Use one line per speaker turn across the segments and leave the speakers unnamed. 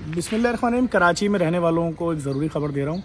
बिस्मिल्लाहिर्रहमानिर्रहीम। कराची में रहने वालों को एक ज़रूरी खबर दे रहा हूँ।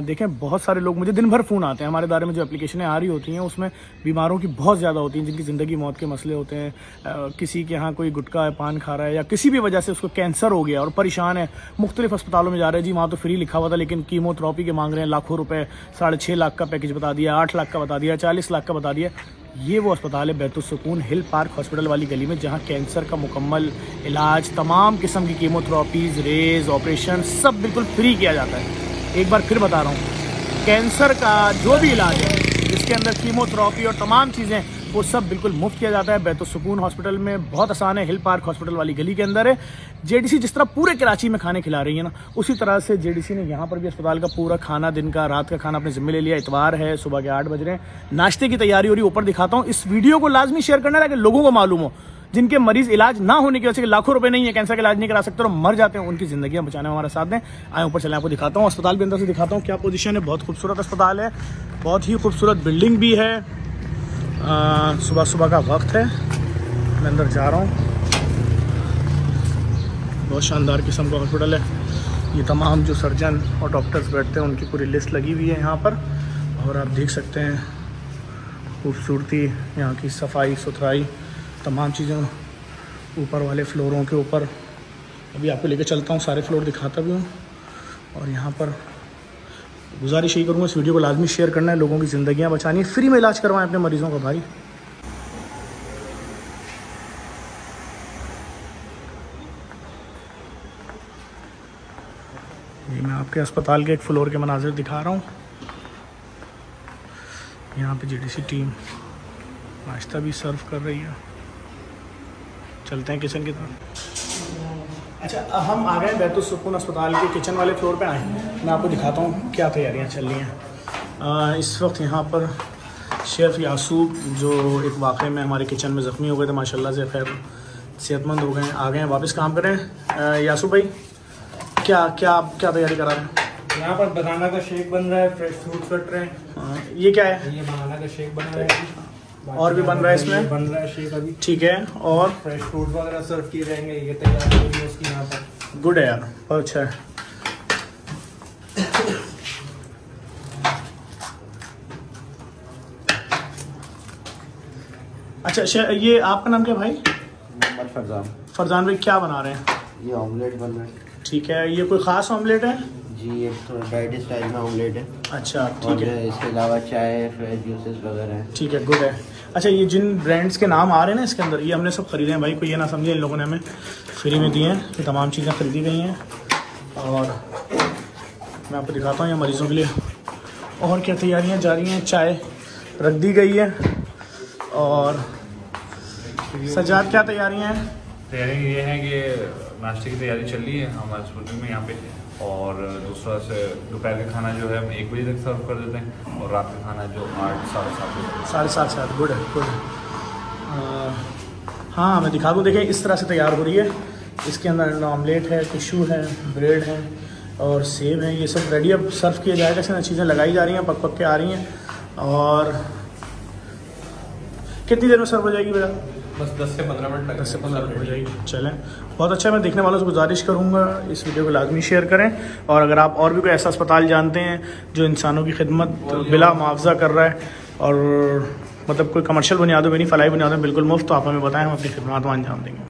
देखें, बहुत सारे लोग मुझे दिन भर फ़ोन आते हैं। हमारे दायरे में जो एप्लीकेशनें आ रही होती हैं उसमें बीमारों की बहुत ज़्यादा होती हैं, जिनकी ज़िंदगी मौत के मसले होते हैं। किसी के यहाँ कोई गुटखा पान खा रहा है या किसी भी वजह से उसको कैंसर हो गया और परेशान है, मुख्तलिफ अस्पतालों में जा रहे हैं। जी वहाँ तो फ्री लिखा हुआ था, लेकिन कीमोथेरेपी के मांग रहे हैं लाखों रुपये। 6.5 लाख का पैकेज बता दिया, 8 लाख का बता दिया, 40 लाख का बता दिया। ये वो अस्पताल है बैतुस्सुकून हिल पार्क हॉस्पिटल वाली गली में, जहाँ कैंसर का मुकम्मल इलाज, तमाम किस्म की कीमोथेरेपीज़, रेज, ऑपरेशन सब बिल्कुल फ्री किया जाता है। एक बार फिर बता रहा हूँ, कैंसर का जो भी इलाज है इसके अंदर कीमोथेरेपी और तमाम चीज़ें वो सब बिल्कुल मुफ्त किया जाता है बैतुस्सुकून हॉस्पिटल में। बहुत आसान है, हिल पार्क हॉस्पिटल वाली गली के अंदर है। जेडीसी जिस तरह पूरे कराची में खाने खिला रही है ना, उसी तरह से जेडीसी ने यहाँ पर भी अस्पताल का पूरा खाना, दिन का रात का खाना अपने जिम्मे ले लिया। इतवार है, सुबह के 8 बज रहे हैं, नाश्ते की तैयारी हो रही है। ऊपर दिखाता हूँ, इस वीडियो को लाजमी शेयर करना है ताकि लोगों को मालूम हो, जिनके मरीज इलाज ना होने की वजह से लाखों रुपए नहीं है, कैंसर का इलाज नहीं करा सकते और मर जाते हैं, उनकी जिंदगियां बचाने में हमारा साथ दें। आए ऊपर चले, आपको दिखाता हूँ अस्पताल भी अंदर से दिखाता हूँ क्या पोजीशन है। बहुत खूबसूरत अस्पताल है, बहुत ही खूबसूरत बिल्डिंग भी है। सुबह सुबह का वक्त है, मैं अंदर जा रहा हूँ। बहुत शानदार किस्म का हॉस्पिटल है। ये तमाम जो सर्जन और डॉक्टर्स बैठते हैं उनकी पूरी लिस्ट लगी हुई है यहाँ पर, और आप देख सकते हैं खूबसूरती, यहाँ की सफाई सुथराई, तमाम चीज़ें ऊपर वाले फ्लोरों के ऊपर। अभी आपको लेकर चलता हूँ, सारे फ्लोर दिखाता भी हूँ। और यहाँ पर गुजारिश यही करूँगा, इस वीडियो को लाजमी शेयर करना है, लोगों की ज़िंदगियाँ बचानी है, फ्री में इलाज करवाएं अपने मरीज़ों का भाई। ये मैं आपके अस्पताल के एक फ्लोर के मनाजिर दिखा रहा हूँ। यहाँ पे जेडीसी टीम नाश्ता भी सर्व कर रही है। चलते हैं किचन की तरफ। अच्छा, हम आ गए बैतुस्सुकून अस्पताल के किचन वाले फ्लोर पे आए हैं। मैं आपको दिखाता हूँ क्या तैयारियाँ चल रही हैं। इस वक्त यहाँ पर शेफ़ यासूब, जो एक वाक़े में हमारे किचन में ज़ख्मी हो गए थे, माशाल्लाह से खैर सेहतमंद हो गए हैं, आ गए हैं वापस काम कर रहे हैं। यासूब भाई, क्या क्या क्या तैयारी करा रहे हैं?
यहाँ पर बनाना का शेक बन रहा है, फ्रेश फ्रूट कट रहे हैं।
ये क्या है?
ये बनाना का शेक बन रहा है,
और भी बन रहा है इसमें?
बन रहा है शेक अभी।
ठीक है, और
फ्रेश फ्रूट वगैरह सर्व किए जाएंगे। ये तैयार हो गई उसकी यहाँ पर।
गुड है यार, बहुत अच्छा है। अच्छा, ये आपका नाम क्या भाई?
फरजान।
फरजान भाई, क्या बना रहे हैं?
ये ऑमलेट बन रहा है।
ठीक है, ये कोई ख़ास ऑमलेट है?
जी, ये थोड़ा डाइट स्टाइल में ऑमलेट है।
अच्छा, ठीक है।
इसके अलावा चाय, फ्रेश जूसेस वगैरह है।
ठीक है, गुड है। अच्छा, ये जिन ब्रांड्स के नाम आ रहे हैं ना इसके अंदर, ये हमने सब खरीदे हैं भाई, कोई ये ना समझे इन लोगों ने हमें फ्री में दिए हैं। ये तमाम चीज़ें खरीदी गई हैं और मैं आपको दिखाता हूँ ये मरीज़ों के लिए और क्या तैयारियाँ जारी हैं। चाय रख दी गई है और सजाद, क्या तैयारियाँ हैं?
तैयारी ये है कि नाश्ते की तैयारी चल रही है हमारे हॉस्पिटल में यहाँ पे, और दूसरा से दोपहर का खाना जो है हम 1 बजे तक सर्व कर देते हैं, और रात का खाना जो 8 साढ़े 7 बजे।
7:30। गुड है, गुड है। हाँ, मैं दिखा दूँ, देखें इस तरह से तैयार हो रही है। इसके अंदर ऑमलेट है, टिशू है, ब्रेड है और सेब है। ये सब रेडी अब सर्व किया जाएगा। इसमें चीज़ें लगाई जा रही हैं, पक के आ रही हैं। और कितनी देर में सर्व हो जाएगी बेटा?
बस 10 से 15 मिनट लगेंगे।
10 से 15 मिनट हो जाएगी। चलें, बहुत अच्छा। मैं देखने वालों से गुजारिश करूंगा इस वीडियो को लाजमी शेयर करें, और अगर आप और भी कोई ऐसा अस्पताल जानते हैं जो इंसानों की खिदमत बिला मुआवजा कर रहा है और मतलब कोई कमर्शियल बुनियादों पर नहीं, फलाई बुनियादों पर बिल्कुल मुफ्त, तो आप हमें बताएं, हम अपनी खिदमत अंजाम देंगे।